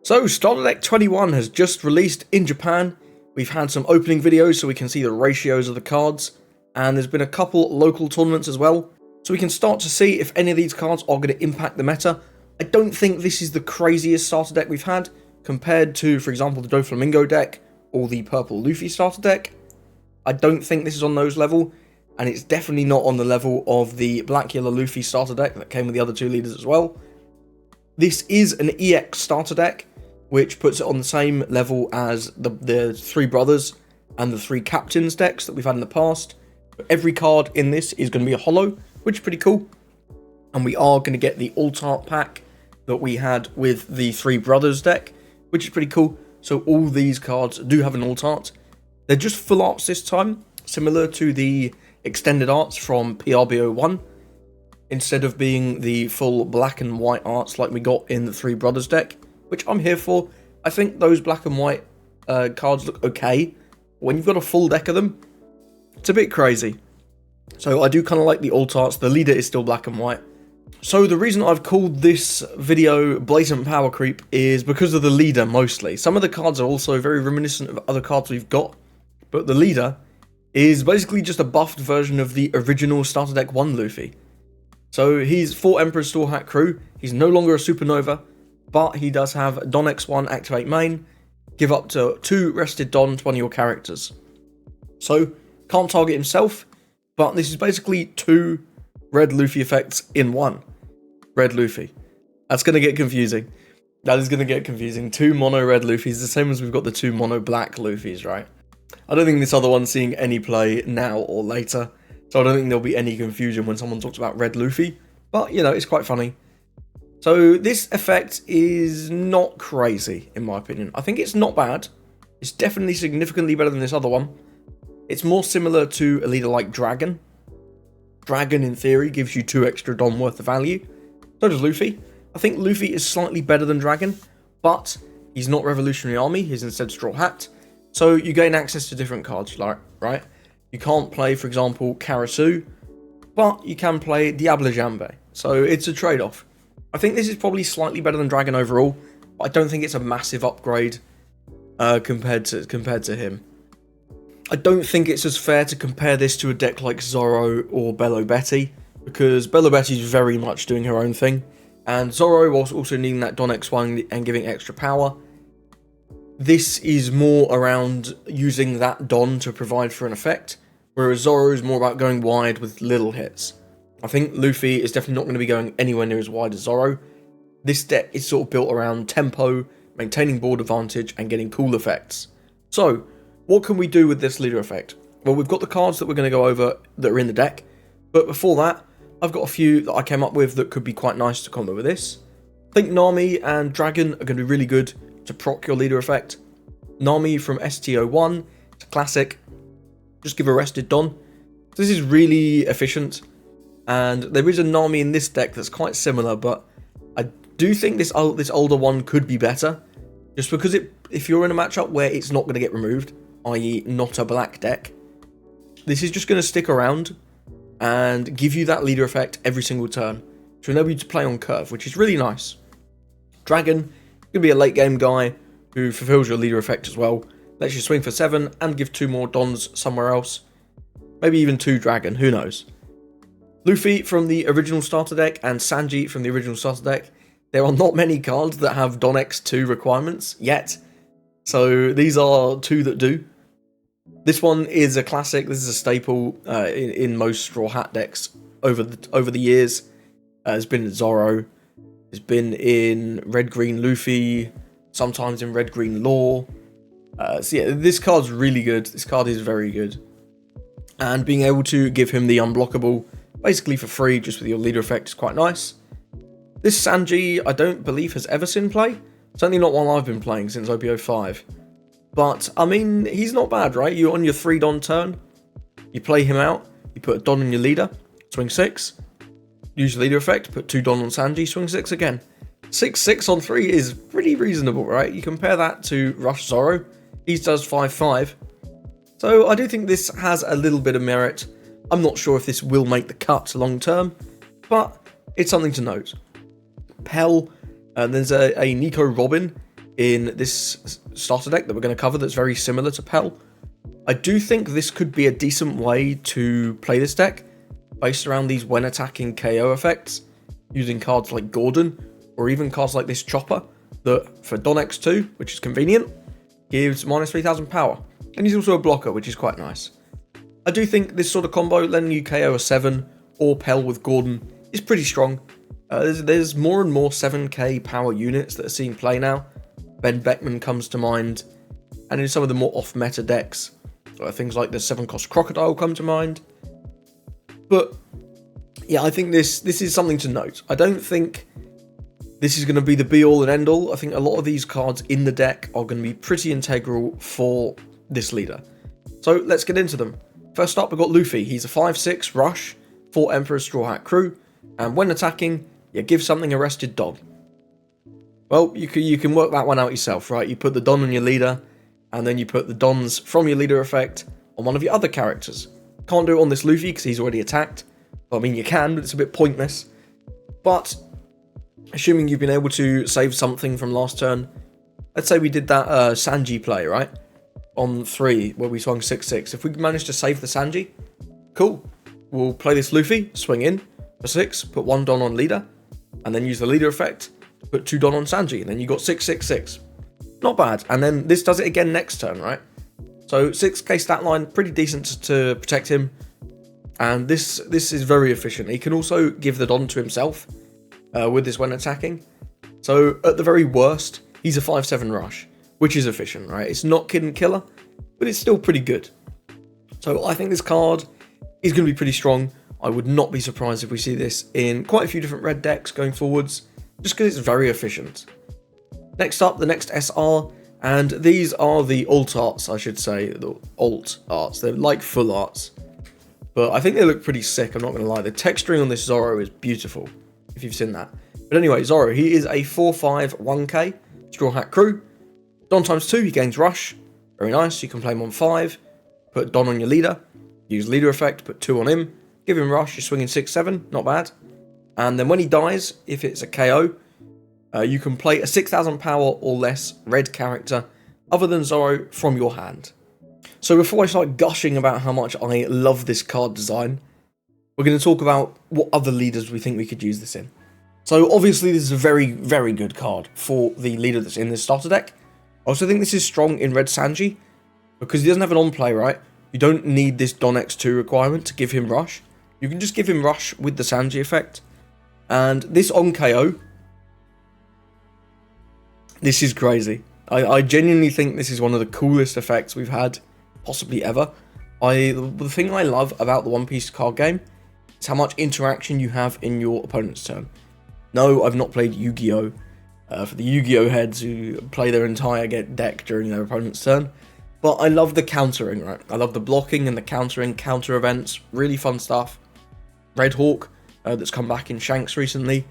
So, Starter Deck 21 has just released in Japan. We've had some opening videos so we can see the ratios of the cards, and there's been a couple local tournaments as well, so we can start to see if any of these cards are going to impact the meta. I don't think this is the craziest starter deck we've had, compared to, for example, the Doflamingo deck, or the Purple Luffy starter deck. I don't think this is on those level, and it's definitely not on the level of the Black Yellow Luffy starter deck that came with the other two leaders as well. This is an EX starter deck, which puts it on the same level as the Three Brothers and the Three Captains decks that we've had in the past. But every card in this is going to be a holo, which is pretty cool. And we are going to get the alt-art pack that we had with the Three Brothers deck, which is pretty cool. So all these cards do have an alt-art. They're just full arts this time, similar to the extended arts from PRB01, instead of being the full black and white arts like we got in the Three Brothers deck, which I'm here for. I think those black and white cards look okay. When you've got a full deck of them, it's a bit crazy. So I do kind of like the alt arts. The leader is still black and white. So the reason I've called this video Blatant Power Creep is because of the leader mostly. Some of the cards are also very reminiscent of other cards we've got, but the leader is basically just a buffed version of the original Starter Deck 1 Luffy. So he's 4 Emperor's Straw Hat Crew. He's no longer a supernova, but he does have Don X1 activate main, give up to 2 rested Don to one of your characters. So, can't target himself, but this is basically 2 red Luffy effects in 1. Red Luffy. That's going to get confusing. That is going to get confusing. 2 mono red Luffys, the same as we've got the 2 mono black Luffys, right? I don't think this other one's seeing any play now or later, so I don't think there'll be any confusion when someone talks about red Luffy, but, you know, it's quite funny. So this effect is not crazy, in my opinion. I think it's not bad. It's definitely significantly better than this other one. It's more similar to a leader like Dragon. Dragon, in theory, gives you 2 extra Don worth of value. So does Luffy. I think Luffy is slightly better than Dragon, but he's not Revolutionary Army. He's instead Straw Hat. So you gain access to different cards, right? You can't play, for example, Karasu, but you can play Diable Jambe. So it's a trade-off. I think this is probably slightly better than Dragon overall, but I don't think it's a massive upgrade compared to him. I don't think it's as fair to compare this to a deck like Zoro or Bello Betty, because Bello Betty is very much doing her own thing, and Zoro was also needing that Don X1 and giving extra power. This is more around using that Don to provide for an effect, whereas Zoro is more about going wide with little hits. I think Luffy is definitely not going to be going anywhere near as wide as Zoro. This deck is sort of built around tempo, maintaining board advantage, and getting cool effects. So, what can we do with this leader effect? Well, we've got the cards that we're going to go over that are in the deck, but before that, I've got a few that I came up with that could be quite nice to combo with this. I think Nami and Dragon are going to be really good to proc your leader effect. Nami from ST21, it's a classic. Just give a rested Don. This is really efficient. And there is a Nami in this deck that's quite similar, but I do think this older one could be better. Just because if you're in a matchup where it's not going to get removed, i.e. not a black deck, this is just going to stick around and give you that leader effect every single turn to enable you to play on curve, which is really nice. Dragon, going to be a late game guy who fulfills your leader effect as well. Lets you swing for 7 and give 2 more Dons somewhere else. Maybe even 2 Dragon, who knows. Luffy from the original starter deck and Sanji from the original starter deck. There are not many cards that have Don X2 requirements yet, so these are 2 that do. This one is a classic. This is a staple in most Straw Hat decks over the years. It's been in Zoro, it's been in Red Green Luffy, sometimes in Red Green Law. So yeah, this card's really good. This card is very good, and being able to give him the unblockable basically for free, just with your leader effect, is quite nice. This Sanji, I don't believe has ever seen play. Certainly not while I've been playing since OBO5. But, I mean, he's not bad, right? You're on your 3 Don turn. You play him out. You put a Don in your leader. Swing 6. Use your leader effect. Put 2 Don on Sanji. Swing 6 again. 6/6 on 3 is pretty reasonable, right? You compare that to Rush Zoro. He does 5/5. So, I do think this has a little bit of merit. I'm not sure if this will make the cut long term, but it's something to note. Pell, there's a Nico Robin in this starter deck that we're going to cover that's very similar to Pell. I do think this could be a decent way to play this deck, based around these when attacking KO effects, using cards like Gordon, or even cards like this Chopper, that for Don X2, which is convenient, gives minus 3000 power. And he's also a blocker, which is quite nice. I do think this sort of combo, letting you KO a 7 or Pell with Gordon, is pretty strong. There's more and more 7k power units that are seeing play now. Ben Beckman comes to mind, and in some of the more off-meta decks, things like the 7-cost Crocodile come to mind. But yeah, I think this is something to note. I don't think this is going to be the be-all and end-all. I think a lot of these cards in the deck are going to be pretty integral for this leader. So let's get into them. First up, we've got Luffy. He's a 5/6 rush, 4 Emperor's Straw Hat crew, and when attacking, you give something a rested Don. Well, you can work that one out yourself, right? You put the Don on your leader, and then you put the Dons from your leader effect on one of your other characters. Can't do it on this Luffy because he's already attacked. Well, I mean, you can, but it's a bit pointless. But assuming you've been able to save something from last turn, let's say we did that Sanji play, right? On 3, where we swung 6/6. If we manage to save the Sanji, cool. We'll play this Luffy, swing in for 6, put 1 Don on leader, and then use the leader effect to put 2 Don on Sanji, and then you got 6/6/6. Not bad. And then this does it again next turn, right? So 6k stat line, pretty decent to protect him. And this is very efficient. He can also give the Don to himself with this when attacking. So at the very worst, he's a 5/7 rush, which is efficient, right? It's not Kid and Killer, but it's still pretty good. So I think this card is going to be pretty strong. I would not be surprised if we see this in quite a few different red decks going forwards, just because it's very efficient. Next up, the next SR, and these are the alt arts, I should say, the alt arts. They're like full arts, but I think they look pretty sick, I'm not going to lie. The texturing on this Zoro is beautiful, if you've seen that. But anyway, Zoro, he is a 4/5 1k Straw Hat crew. Don times 2, he gains rush. Very nice, you can play him on 5, put Don on your leader, use leader effect, put 2 on him, give him rush, you're swinging 6/7, not bad. And then when he dies, if it's a KO, you can play a 6000 power or less red character other than Zoro from your hand. So before I start gushing about how much I love this card design, we're going to talk about what other leaders we think we could use this in. So obviously this is a very, very good card for the leader that's in this starter deck. I also think this is strong in red Sanji, because he doesn't have an on-play, right? You don't need this Don X2 requirement to give him rush. You can just give him rush with the Sanji effect. And this on KO, this is crazy. I genuinely think this is one of the coolest effects we've had, possibly ever. The thing I love about the One Piece card game is how much interaction you have in your opponent's turn. No, I've not played Yu-Gi-Oh! For the Yu-Gi-Oh! Heads who play their entire deck during their opponent's turn. But I love the countering, right? I love the blocking and the countering, counter events, really fun stuff. Red Hawk, that's come back in Shanks recently.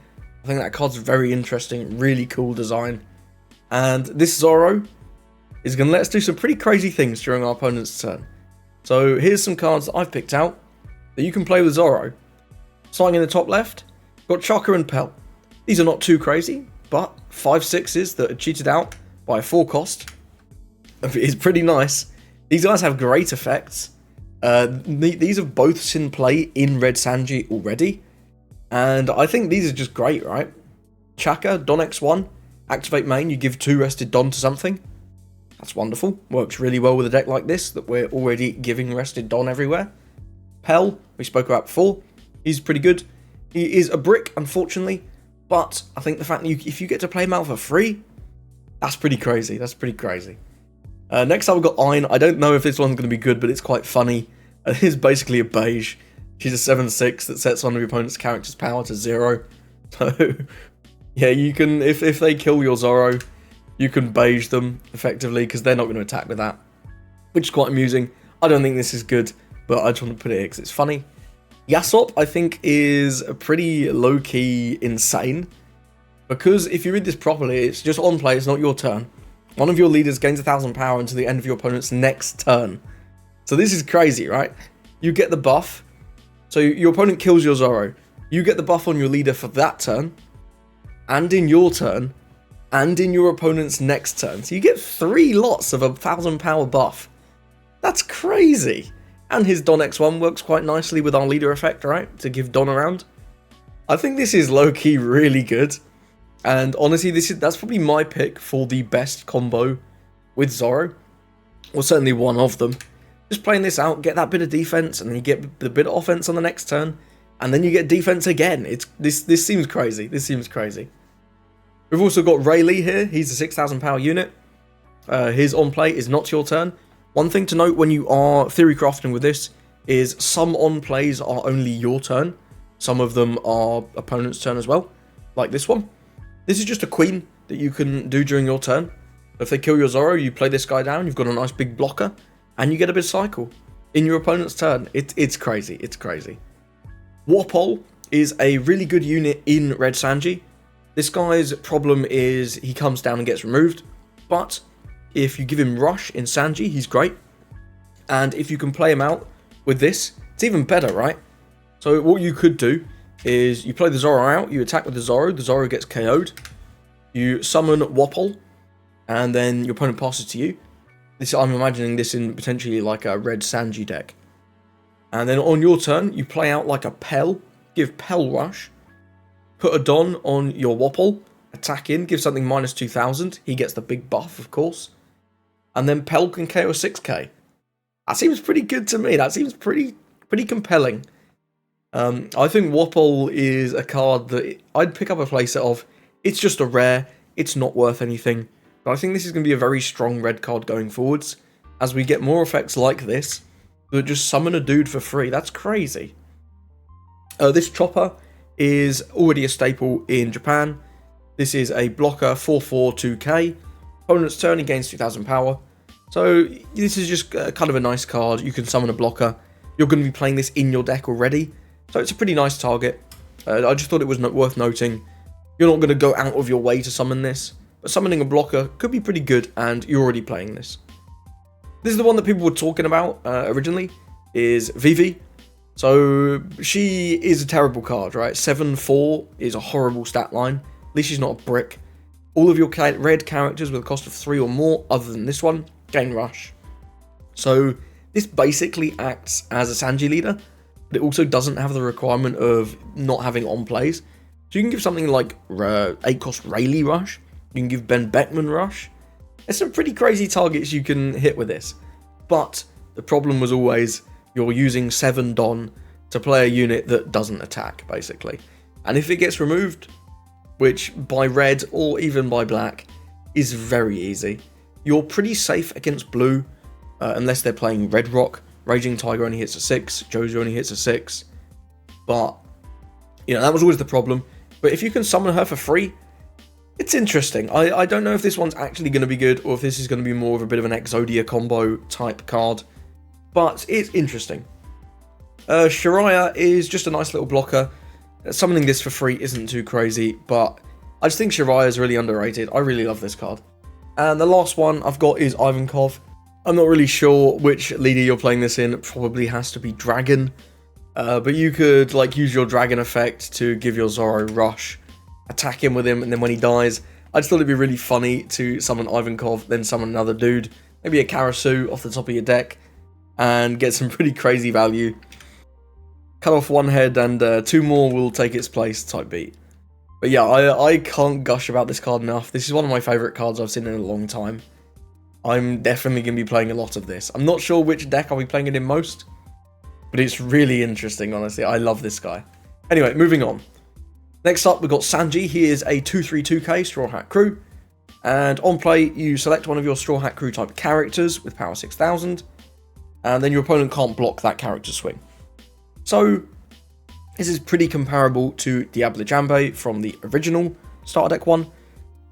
I think that card's very interesting, really cool design. And this Zoro is going to let us do some pretty crazy things during our opponent's turn. So here's some cards that I've picked out that you can play with Zoro. Starting in the top left, got Chaka and Pell. These are not too crazy, but 5/6s that are cheated out by a 4 cost is pretty nice. These guys have great effects. These have both seen play in red Sanji already, and I think these are just great, right? Chaka, Don X1, activate main, you give 2 rested Don to something. That's wonderful. Works really well with a deck like this, that we're already giving rested Don everywhere. Pell, we spoke about before, he's pretty good. He is a brick, unfortunately, but I think the fact that if you get to play him out for free, that's pretty crazy. That's pretty crazy. Next up, we've got Ayn. I don't know if this one's going to be good, but it's quite funny. It's basically a beige. She's a 7/6 that sets one of your opponent's character's power to 0. So, yeah, you can, if they kill your Zoro, you can beige them, effectively, because they're not going to attack with that. Which is quite amusing. I don't think this is good, but I just want to put it here because it's funny. Yasop, I think, is a pretty low-key insane. Because if you read this properly, it's just on play, it's not your turn. One of your leaders gains 1000 power until the end of your opponent's next turn. So this is crazy, right? You get the buff. So your opponent kills your Zoro. You get the buff on your leader for that turn. And in your turn, and in your opponent's next turn. So you get 3 lots of a 1000 power buff. That's crazy. And his Don X1 works quite nicely with our leader effect, right? To give Don around. I think this is low-key really good. And honestly, that's probably my pick for the best combo with Zoro. Or certainly one of them. Just playing this out, get that bit of defense, and then you get the bit of offense on the next turn. And then you get defense again. This seems crazy. This seems crazy. We've also got Rayleigh here. He's a 6000 power unit. His on play is not your turn. One thing to note when you are theory crafting with this is some on plays are only your turn. Some of them are opponent's turn as well, like this one. This is just a queen that you can do during your turn. If they kill your Zoro, you play this guy down, you've got a nice big blocker, and you get a bit of cycle in your opponent's turn. It's crazy, it's crazy. Warpole is a really good unit in Red Sanji. This guy's problem is he comes down and gets removed, but if you give him Rush in Sanji, he's great. And if you can play him out with this, it's even better, right? So what you could do is you play the Zoro out, you attack with the Zoro gets KO'd. You summon Warpole, and then your opponent passes to you. I'm imagining this in potentially like a Red Sanji deck. And then on your turn, you play out like a Pell, give Pell Rush, put a Don on your Warpole, attack in, give something minus 2000, he gets the big buff, of course. And then Pell can KO 6k. That seems pretty good to me. That seems pretty compelling. I think Warpole is a card that I'd pick up a playset of. It's just a rare. It's not worth anything. But I think this is going to be a very strong red card going forwards. As we get more effects like this, that just summon a dude for free. That's crazy. This Chopper is already a staple in Japan. This is a blocker 4/4/2k. Opponent's turn, he gains 2000 power. So this is just kind of a nice card. You can summon a blocker. You're going to be playing this in your deck already. So it's a pretty nice target. I just thought it was worth noting. You're not going to go out of your way to summon this. But summoning a blocker could be pretty good, and you're already playing this. This is the one that people were talking about originally, is Vivi. So she is a terrible card, right? 7/4 is a horrible stat line. At least she's not a brick. All of your red characters with a cost of 3 or more, other than this one, gain Rush. So this basically acts as a Sanji leader, but it also doesn't have the requirement of not having on plays. So you can give something like 8 cost Rayleigh Rush. You can give Ben Beckman Rush. There's some pretty crazy targets you can hit with this. But the problem was always you're using 7 Don to play a unit that doesn't attack, basically. And if it gets removed, which by red or even by black is very easy, you're pretty safe against blue, unless they're playing Red Rock. Raging Tiger only hits a 6, Jojo only hits a 6. But, you know, that was always the problem. But if you can summon her for free, it's interesting. I don't know if this one's actually going to be good, or if this is going to be more of a bit of an Exodia combo type card. But it's interesting. Shiraya is just a nice little blocker. Summoning this for free isn't too crazy, but I just think Shiraya is really underrated. I really love this card. And the last one I've got is Ivankov. I'm not really sure which leader you're playing this in. It probably has to be Dragon. But you could like use your Dragon effect to give your Zoro Rush, attack him with him, and then when he dies, I just thought it'd be really funny to summon Ivankov, then summon another dude, maybe a Karasu off the top of your deck, and get some pretty crazy value. Cut off one head and 2 more will take its place type beat. But yeah, I can't gush about this card enough. This is one of my favourite cards I've seen in a long time. I'm definitely going to be playing a lot of this. I'm not sure which deck I'll be playing it in most, but it's really interesting, honestly. I love this guy. Anyway, moving on. Next up, we've got Sanji. He is a 2/3/2k Straw Hat Crew. And on play, you select one of your Straw Hat Crew type characters with power 6000. And then your opponent can't block that character's swing. So, this is pretty comparable to Diable Jambe from the original starter deck one.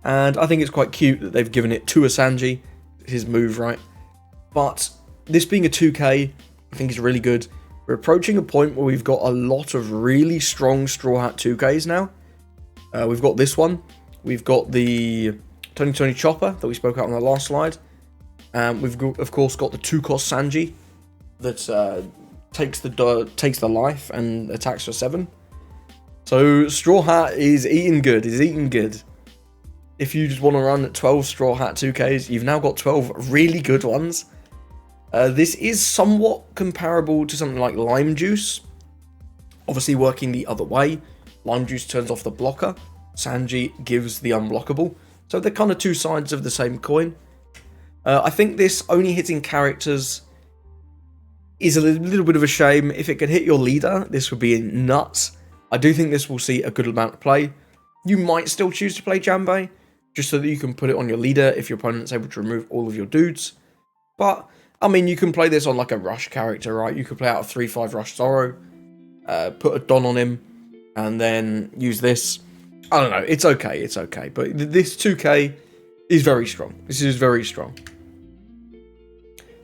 And I think it's quite cute that they've given it to a Sanji. His move, right? But this being a 2k, I think is really good. We're approaching a point where we've got a lot of really strong Straw Hat 2ks now. We've got this one. We've got the 2020 Chopper that we spoke about on the last slide. We've got, of course, got the 2-cost Sanji that takes the life and attacks for 7. So Straw Hat is eating good. if you just want to run 12 Straw Hat 2Ks, you've now got 12 really good ones. This is somewhat comparable to something like Lime Juice. Obviously working the other way. Lime Juice turns off the blocker. Sanji gives the unblockable. So they're kind of two sides of the same coin. I think this only hitting characters is a little bit of a shame. If it could hit your leader, this would be nuts. I do think this will see a good amount of play. You might still choose to play Jambe, just so that you can put it on your leader if your opponent's able to remove all of your dudes. But, I mean, you can play this on like a rush character, right? You could play out a 3-5 rush Zoro, put a Don on him, and then use this. I don't know, it's okay. But this 2K is very strong. This is very strong.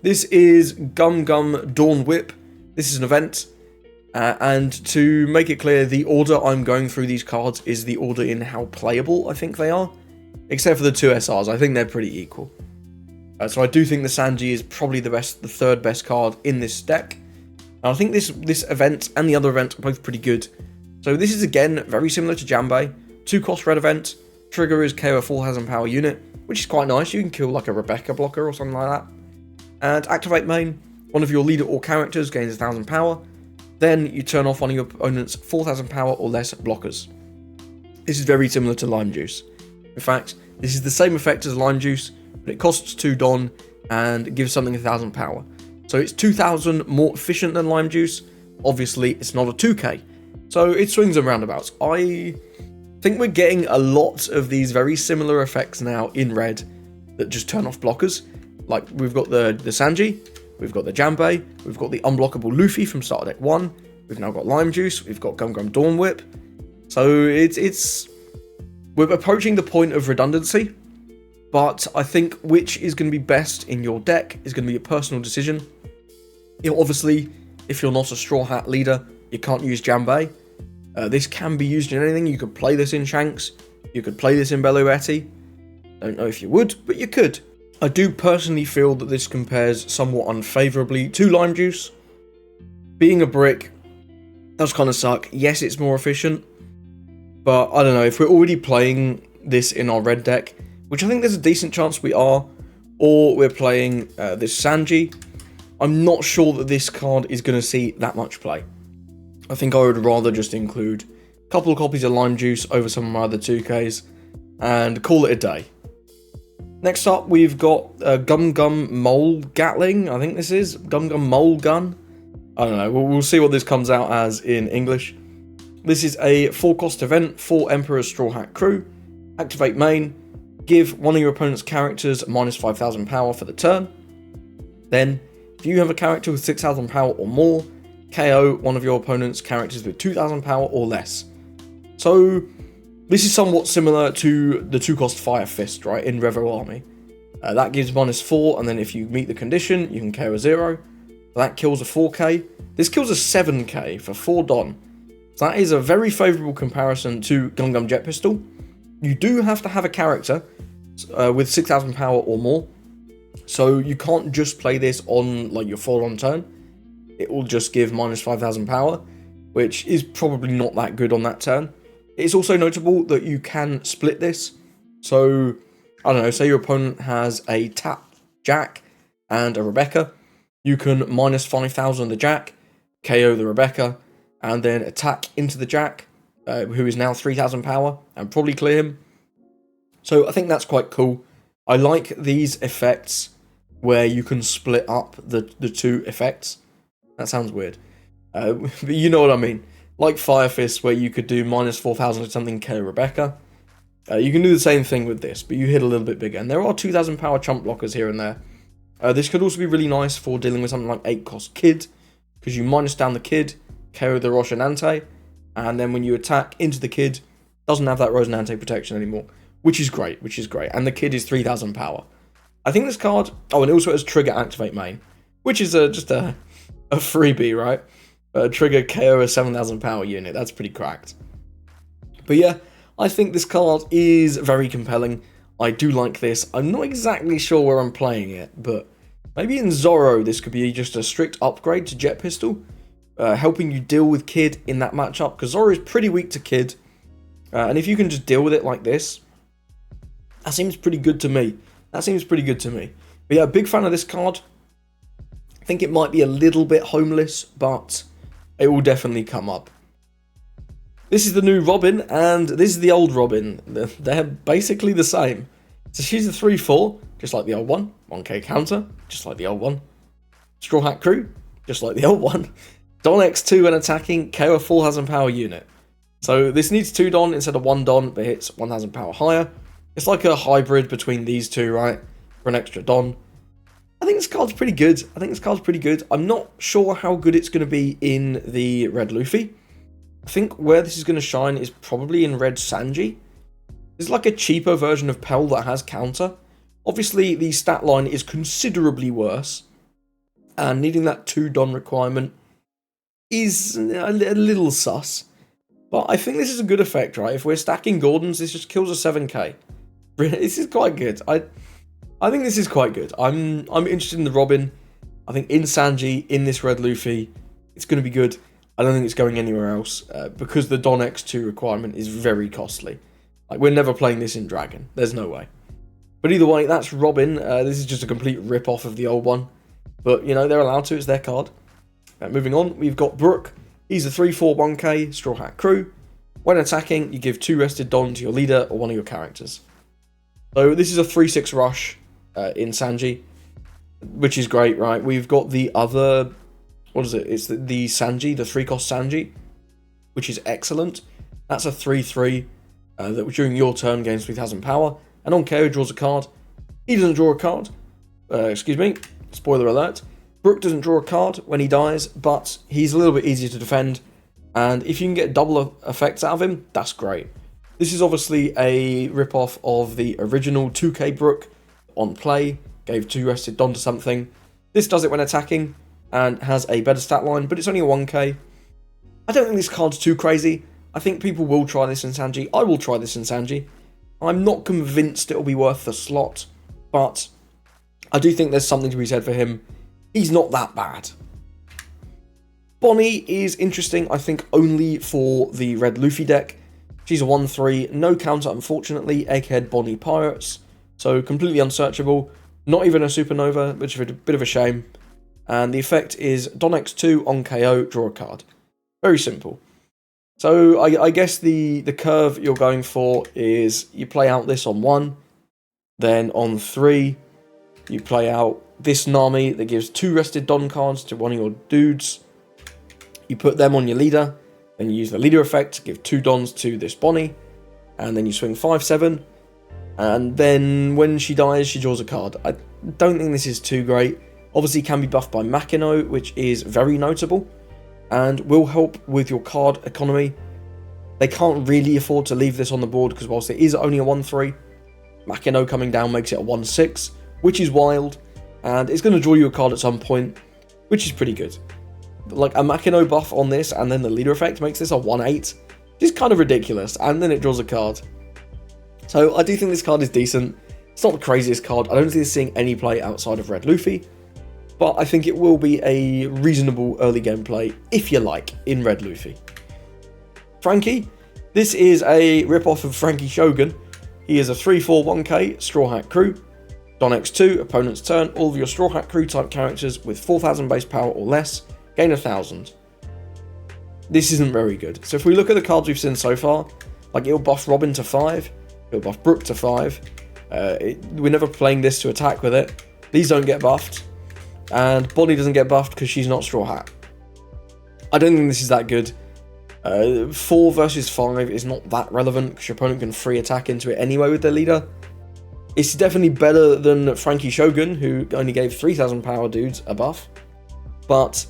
This is Gum Gum Dawn Whip. This is an event. And to make it clear, the order I'm going through these cards is the order in how playable I think they are. Except for the two SRs, I think they're pretty equal. So I do think the Sanji is probably the third best card in this deck. And I think this event and the other event are both pretty good. So this is again very similar to Jambe. 2-cost red event. Trigger is KO a 4,000 power unit, which is quite nice. You can kill like a Rebecca blocker or something like that. And activate main. One of your leader or characters gains 1,000 power. Then you turn off one of your opponent's 4,000 power or less blockers. This is very similar to Lime Juice. In fact, this is the same effect as Lime Juice, but it costs 2 Don and gives something 1,000 power. So it's 2,000 more efficient than Lime Juice. Obviously, it's not a 2K. So it swings and roundabouts. I think we're getting a lot of these very similar effects now in red that just turn off blockers. Like, we've got the Sanji, we've got the Jambe, we've got the unblockable Luffy from Starter Deck 1, we've now got Lime Juice, we've got Gum Gum Dawn Whip. So we're approaching the point of redundancy, but I think which is going to be best in your deck is going to be a personal decision. Obviously, if you're not a Straw Hat leader, you can't use Jambe. This can be used in anything. You could play this in Shanks, you could play this in Beluetti. Don't know if you would, but you could. I do personally feel that this compares somewhat unfavourably to Lime Juice. Being a brick does kind of suck. Yes, it's more efficient, but I don't know, if we're already playing this in our red deck, which I think there's a decent chance we are, or we're playing this Sanji, I'm not sure that this card is going to see that much play. I think I would rather just include a couple of copies of Lime Juice over some of my other 2Ks and call it a day. Next up, we've got Gum Gum Mole Gatling. I think this is Gum Gum Mole Gun. I don't know. We'll see what this comes out as in English. This is a 4-cost event for Emperor's Straw Hat crew. Activate main. Give one of your opponent's characters minus 5,000 power for the turn. Then, if you have a character with 6,000 power or more, KO one of your opponent's characters with 2,000 power or less. So, this is somewhat similar to the 2-cost Fire Fist, right, in Revo Army. That gives minus 4, and then if you meet the condition, you can KO a 0. That kills a 4k. This kills a 7k for 4 Don. So that is a very favourable comparison to Gum Gum Jet Pistol. You do have to have a character with 6,000 power or more. So you can't just play this on like your full-on turn. It will just give minus 5,000 power, which is probably not that good on that turn. It's also notable that you can split this. So, I don't know, say your opponent has a tap Jack and a Rebecca. You can minus 5,000 the Jack, KO the Rebecca, and then attack into the Jack, who is now 3,000 power, and probably clear him. So I think that's quite cool. I like these effects where you can split up the two effects. That sounds weird. But you know what I mean. Like Fire Fist, where you could do minus 4,000 or something, KO Rebecca. You can do the same thing with this, but you hit a little bit bigger. And there are 2,000 power chump blockers here and there. This could also be really nice for dealing with something like 8-cost Kid, because you minus down the Kid, KO the Rocinante, and then when you attack into the Kid, doesn't have that Rocinante protection anymore, which is great, and the Kid is 3,000 power. I think this card, oh, and it also has Trigger Activate Main, which is just a freebie, right? Trigger KO a 7,000 power unit, that's pretty cracked. But yeah, I think this card is very compelling. I do like this. I'm not exactly sure where I'm playing it, but maybe in Zoro this could be just a strict upgrade to Jet Pistol, helping you deal with Kid in that matchup, because Zoro is pretty weak to Kid, and if you can just deal with it like this, That seems pretty good to me. That seems pretty good to me. But yeah, big fan of this card. I think it might be a little bit homeless, but it will definitely come up. This is the new Robin, and this is the old Robin. They're basically the same. So she's a 3/4, just like the old one. 1k counter, just like the old one. Straw Hat Crew, just like the old one. Don X2 when attacking, KO a 4,000 power unit. So this needs 2 Don instead of 1 Don, but hits 1,000 power higher. It's like a hybrid between these two, right? For an extra Don. I think this card's pretty good. I'm not sure how good it's going to be in the Red Luffy. I think where this is going to shine is probably in Red Sanji. It's like a cheaper version of Pell that has counter. Obviously, the stat line is considerably worse. And needing that 2 Don requirement is a little sus. But I think this is a good effect, right? If we're stacking Gordons, this just kills a 7k. This is quite good. I think this is quite good. I'm interested in the Robin. I think in Sanji, in this Red Luffy, it's going to be good. I don't think it's going anywhere else because the Don X2 requirement is very costly. Like, we're never playing this in Dragon. There's no way. But either way, that's Robin. This is just a complete rip-off of the old one. But, you know, they're allowed to. It's their card. Moving on, we've got Brook. He's a 3/4 1k Straw Hat Crew. When attacking, you give 2 rested Don to your leader or one of your characters. So this is a 3/6 rush in Sanji, which is great, right? We've got the other... What is it? It's the Sanji, the 3-cost Sanji, which is excellent. That's a 3/3 that during your turn gains 3,000 power, and on KO draws a card. He doesn't draw a card. Excuse me, spoiler alert. Brook doesn't draw a card when he dies, but he's a little bit easier to defend, and if you can get double effects out of him, that's great. This is obviously a rip-off of the original 2k Brook on play, gave 2 rested Don to something. This does it when attacking, and has a better stat line, but it's only a 1k. I don't think this card's too crazy. I think people will try this in Sanji. I will try this in Sanji. I'm not convinced it'll be worth the slot, but I do think there's something to be said for him. He's not that bad. Bonnie is interesting, I think, only for the Red Luffy deck. She's a 1/3, no counter unfortunately, Egghead Bonnie Pirates, so completely unsearchable. Not even a supernova, which is a bit of a shame. And the effect is Don X2 on KO, draw a card. Very simple. So I guess the curve you're going for is you play out this on 1, then on 3, you play out this Nami that gives 2 rested Don cards to one of your dudes. You put them on your leader, then you use the leader effect to give 2 Dons to this Bonnie, and then you swing 5/7, and then when she dies, she draws a card. I don't think this is too great. Obviously can be buffed by Makino, which is very notable, and will help with your card economy. They can't really afford to leave this on the board, because whilst it is only a 1/3, Makino coming down makes it a 1/6, which is wild, and it's going to draw you a card at some point, which is pretty good. Like, a Makino buff on this, and then the leader effect makes this a 1/8, which is kind of ridiculous, and then it draws a card. So I do think this card is decent. It's not the craziest card. I don't think it's seeing any play outside of Red Luffy, but I think it will be a reasonable early game play, if you like, in Red Luffy. Frankie. This is a rip-off of Frankie Shogun. He is a 3/4 1k Straw Hat Crew. Don X2, opponent's turn, all of your Straw Hat Crew type characters with 4,000 base power or less, gain 1,000. This isn't very good. So if we look at the cards we've seen so far, like it'll buff Robin to 5, it'll buff Brook to 5, we're never playing this to attack with it. These don't get buffed. And Bonnie doesn't get buffed because she's not Straw Hat. I don't think this is that good. 4 versus 5 is not that relevant because your opponent can free attack into it anyway with their leader. It's definitely better than Frankie Shogun, who only gave 3,000 power dudes a buff. But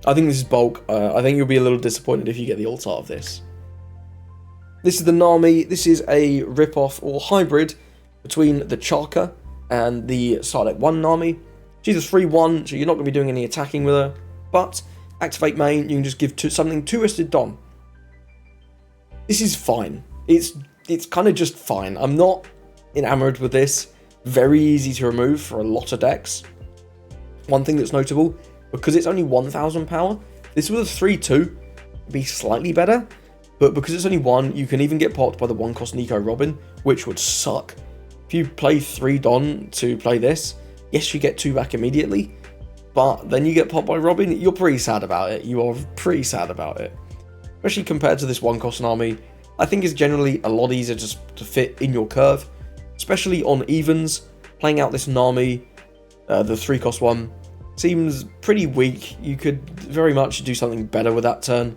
I think this is bulk. I think you'll be a little disappointed if you get the ult art of this. This is the Nami. This is a rip-off or hybrid between the Chaka and the Sarlacc 1 Nami. She's a 3/1, so you're not going to be doing any attacking with her. But activate main, you can just give something 2-rested Don. This is fine. It's kind of just fine. I'm not enamored with this. Very easy to remove for a lot of decks. One thing that's notable, because it's only 1,000 power, this was a 3/2, be slightly better, but because it's only 1, you can even get popped by the 1-cost Nico Robin, which would suck. If you play 3 Don to play this, yes, you get 2 back immediately, but then you get popped by Robin, you're pretty sad about it. You are pretty sad about it. Especially compared to this 1-cost Nami, I think it's generally a lot easier just to fit in your curve, especially on evens. Playing out this Nami, the 3-cost one, seems pretty weak. You could very much do something better with that turn.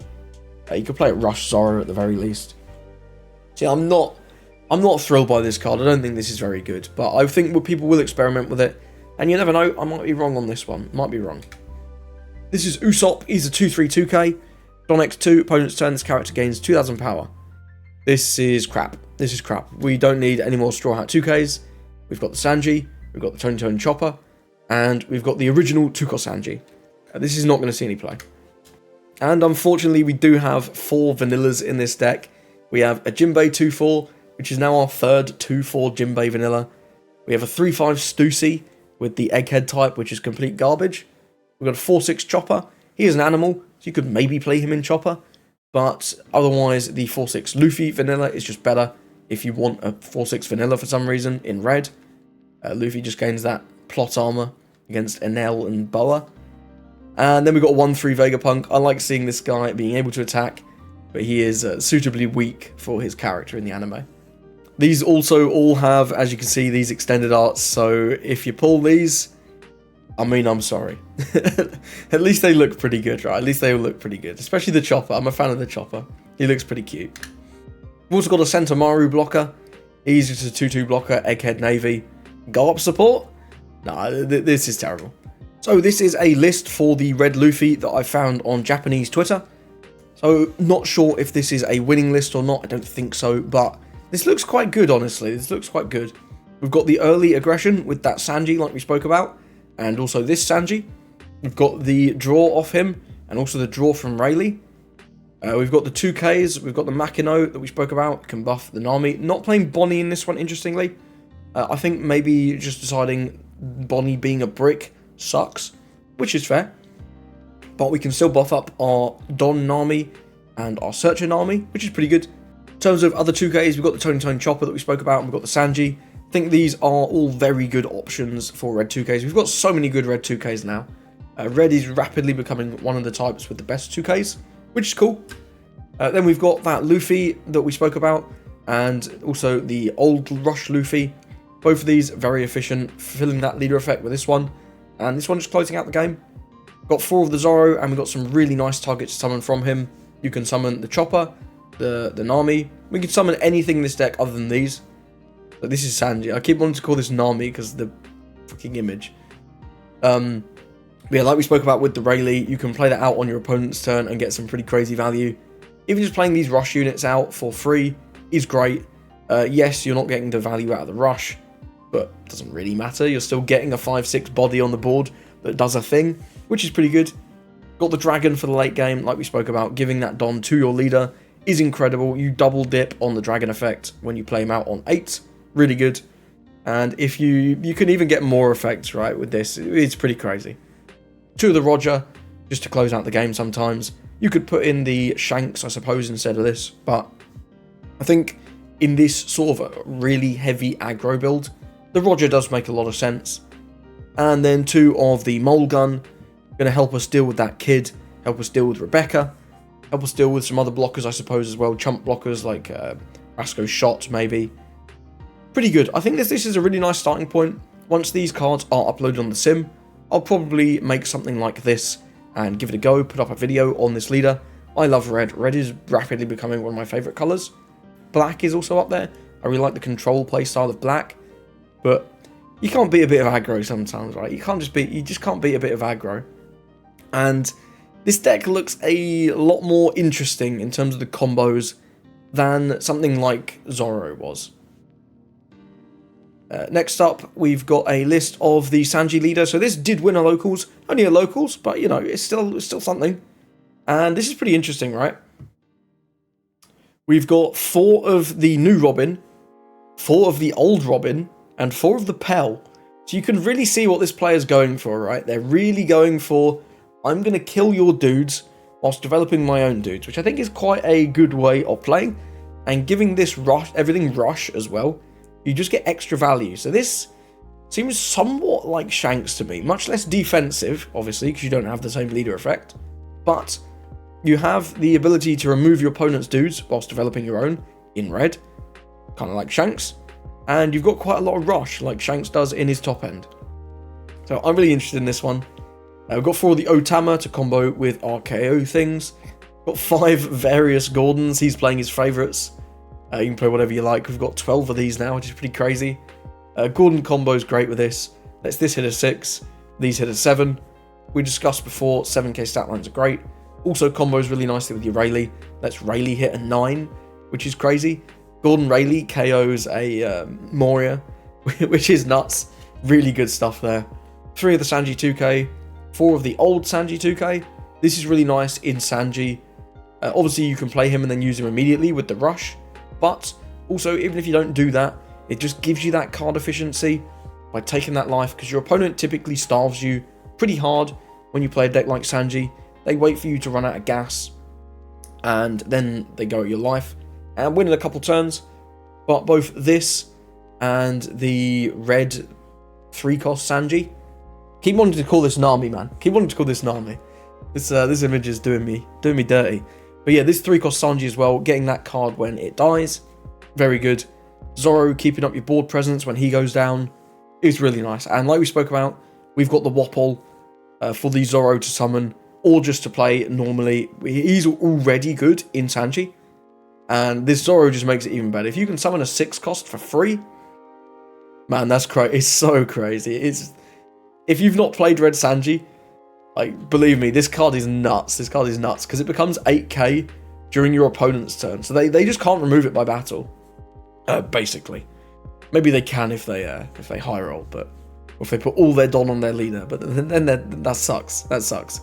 You could play it Rush Zoro at the very least. See, I'm not thrilled by this card. I don't think this is very good, but I think people will experiment with it, and you never know, I might be wrong on this one. Might be wrong. This is Usopp. He's a 2/3 2k. Don X2, opponent's turn, this character gains 2000 power. This is crap. This is crap. We don't need any more Straw Hat 2Ks. We've got the Sanji, we've got the Tony Chopper, and we've got the original 2-cost Sanji. This is not going to see any play. And unfortunately, we do have 4 vanillas in this deck. We have a Jinbei 2/4, which is now our third 2/4 Jinbei vanilla. We have a 3/5 Stussy with the Egghead type, which is complete garbage. We've got a 4/6 Chopper. He is an animal, so you could maybe play him in Chopper. But otherwise, the 4/6 Luffy vanilla is just better if you want a 4/6 vanilla for some reason in red. Luffy just gains that plot armor against Enel and Boa. And then we've got a 1/3 Vegapunk. I like seeing this guy being able to attack, but he is suitably weak for his character in the anime. These also all have, as you can see, these extended arts, so if you pull these, I mean, I'm sorry. At least they look pretty good, right? At least they all look pretty good. Especially the Chopper. I'm a fan of the Chopper. He looks pretty cute. We've also got a Sentomaru blocker. He's just a 2/2 blocker, Egghead Navy. Garp support? Nah, this is terrible. So this is a list for the Red Luffy that I found on Japanese Twitter. So not sure if this is a winning list or not. I don't think so, but this looks quite good, honestly. This looks quite good. We've got the early aggression with that Sanji like we spoke about. And also this Sanji. We've got the draw off him, and also the draw from Rayleigh. We've got the 2Ks, we've got the Makino that we spoke about, can buff the Nami. Not playing Bonnie in this one, interestingly. I think maybe just deciding Bonnie being a brick sucks, which is fair. But we can still buff up our Don Nami and our Searcher Nami, which is pretty good. In terms of other 2Ks, we've got the Tony Chopper that we spoke about, and we've got the Sanji. I think these are all very good options for red 2Ks. We've got so many good red 2Ks now. Red is rapidly becoming one of the types with the best 2Ks, which is cool. Then we've got that Luffy that we spoke about, and also the old Rush Luffy. Both of these very efficient, filling that leader effect with this one, and this one just closing out the game. Got 4 of the Zoro, and we've got some really nice targets to summon from him. You can summon the Chopper, the Nami. We can summon anything in this deck other than these. But this is Sanji. I keep wanting to call this Nami because of the fucking image. But yeah, like we spoke about with the Rayleigh, you can play that out on your opponent's turn and get some pretty crazy value. Even just playing these Rush units out for free is great. Yes, you're not getting the value out of the Rush, but it doesn't really matter. You're still getting a 5/6 body on the board that does a thing, which is pretty good. Got the Dragon for the late game, like we spoke about. Giving that Don to your leader is incredible. You double dip on the Dragon effect when you play him out on 8. Really good. And if you can even get more effects, right, with this. It's pretty crazy. 2 of the Roger, just to close out the game sometimes. You could put in the Shanks, I suppose, instead of this. But I think in this sort of really heavy aggro build, the Roger does make a lot of sense. And then 2 of the Mole Gun, going to help us deal with that kid, help us deal with Rebecca, help us deal with some other blockers, I suppose, as well. Chump blockers like Rasco's Shot, maybe. Pretty good. I think this is a really nice starting point. Once these cards are uploaded on the sim, I'll probably make something like this and give it a go, put up a video on this leader. I love red. Red is rapidly becoming one of my favourite colours. Black is also up there. I really like the control playstyle of black, but you can't beat a bit of aggro sometimes, right? You just can't beat a bit of aggro. And this deck looks a lot more interesting in terms of the combos than something like Zoro was. Next up, we've got a list of the Sanji leader. So this did win a locals, only a locals, but you know, it's still something. And this is pretty interesting, right? We've got 4 of the new Robin, 4 of the old Robin, and 4 of the Pell. So you can really see what this player's going for, right? They're really going for, I'm going to kill your dudes whilst developing my own dudes, which I think is quite a good way of playing. And giving this rush, everything rush as well, you just get extra value. So this seems somewhat like Shanks to me. Much less defensive, obviously, because you don't have the same leader effect. But you have the ability to remove your opponent's dudes whilst developing your own in red, kind of like Shanks. And you've got quite a lot of rush, like Shanks does in his top end. So I'm really interested in this one. We've got 4 of the Otama to combo with RKO things. Got 5 various Gordons. He's playing his favourites. You can play whatever you like. We've got 12 of these now, which is pretty crazy. Gordon combo is great with this. Lets this hit a 6. These hit a 7. We discussed before, 7k stat lines are great. Also combos really nicely with your Rayleigh. Lets Rayleigh hit a 9, which is crazy. Gordon Rayleigh KOs a Moria, which is nuts. Really good stuff there. 3 of the Sanji 2k. 4 of the old Sanji 2k. This is really nice in Sanji. Obviously, you can play him and then use him immediately with the rush. But also, even if you don't do that, it just gives you that card efficiency by taking that life, because your opponent typically starves you pretty hard when you play a deck like Sanji. They wait for you to run out of gas, and then they go at your life and win in a couple turns. But both this and the red 3-cost Sanji, keep wanting to call this Nami, man. Keep wanting to call this Nami. This image is doing me dirty. But yeah, this 3-cost Sanji as well, getting that card when it dies, very good. Zoro keeping up your board presence when he goes down is really nice. And like we spoke about, we've got the Wapol for the Zoro to summon, or just to play normally. He's already good in Sanji, and this Zoro just makes it even better. If you can summon a 6-cost for free, man, that's crazy. It's so crazy. If you've not played Red Sanji, like, believe me, this card is nuts. This card is nuts, because it becomes 8k during your opponent's turn. So they just can't remove it by battle, basically. Maybe they can if they high roll, but or if they put all their Don on their leader. But then that sucks. That sucks.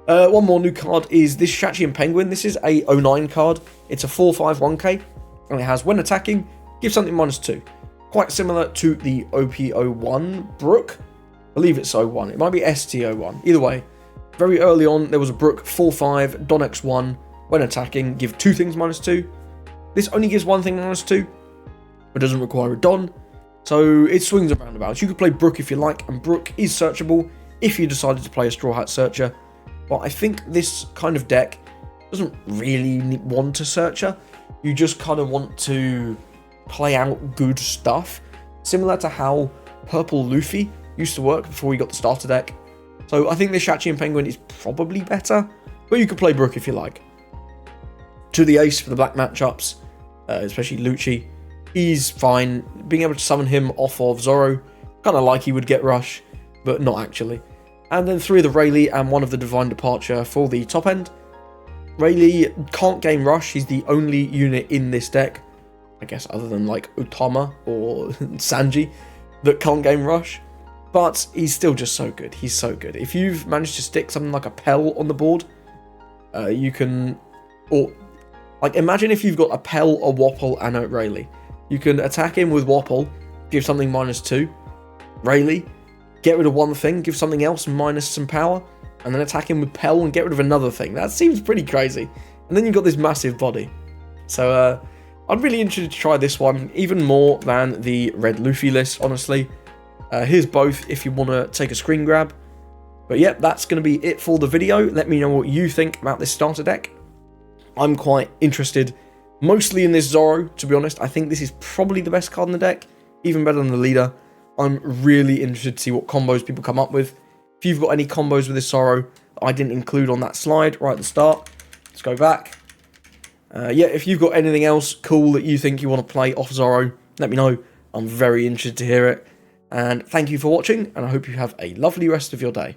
One more new card is this Shachian Penguin. This is a 09 card. It's a 4/5 1k, and it has, when attacking, give something -2. Quite similar to the OP01 Brook. I believe it's 01. It might be ST01. Either way, very early on, there was a Brook 4/5 Don X1. When attacking, give 2 things -2. This only gives 1 thing -2, but doesn't require a Don. So it swings and roundabouts. You could play Brook if you like, and Brook is searchable if you decided to play a Straw Hat Searcher. But I think this kind of deck doesn't really want a Searcher. You just kind of want to play out good stuff, similar to how Purple Luffy used to work before we got the starter deck. So I think this Shachian Penguin is probably better, but you could play Brook if you like. To the ace for the black matchups, especially Lucci. He's fine. Being able to summon him off of Zoro, kind of like he would get rush, but not actually. And then 3 of the Rayleigh and 1 of the Divine Departure for the top end. Rayleigh can't gain rush. He's the only unit in this deck, I guess, other than like Otama or Sanji, that can't gain rush. But he's still just so good. He's so good. If you've managed to stick something like a Pell on the board, you can, or like, imagine if you've got a Pell, a Wapol, and a Rayleigh. You can attack him with Wapol, give something -2. Rayleigh, get rid of 1 thing, give something else minus some power, and then attack him with Pell and get rid of another thing. That seems pretty crazy. And then you've got this massive body. So I'm really interested to try this one, even more than the Red Luffy list, honestly. Here's both if you want to take a screen grab. But yeah, that's going to be it for the video. Let me know what you think about this starter deck. I'm quite interested, mostly in this Zoro, to be honest. I think this is probably the best card in the deck, even better than the leader. I'm really interested to see what combos people come up with. If you've got any combos with this Zoro I didn't include on that slide right at the start, let's go back. Yeah, if you've got anything else cool that you think you want to play off Zoro, let me know. I'm very interested to hear it. And thank you for watching, and I hope you have a lovely rest of your day.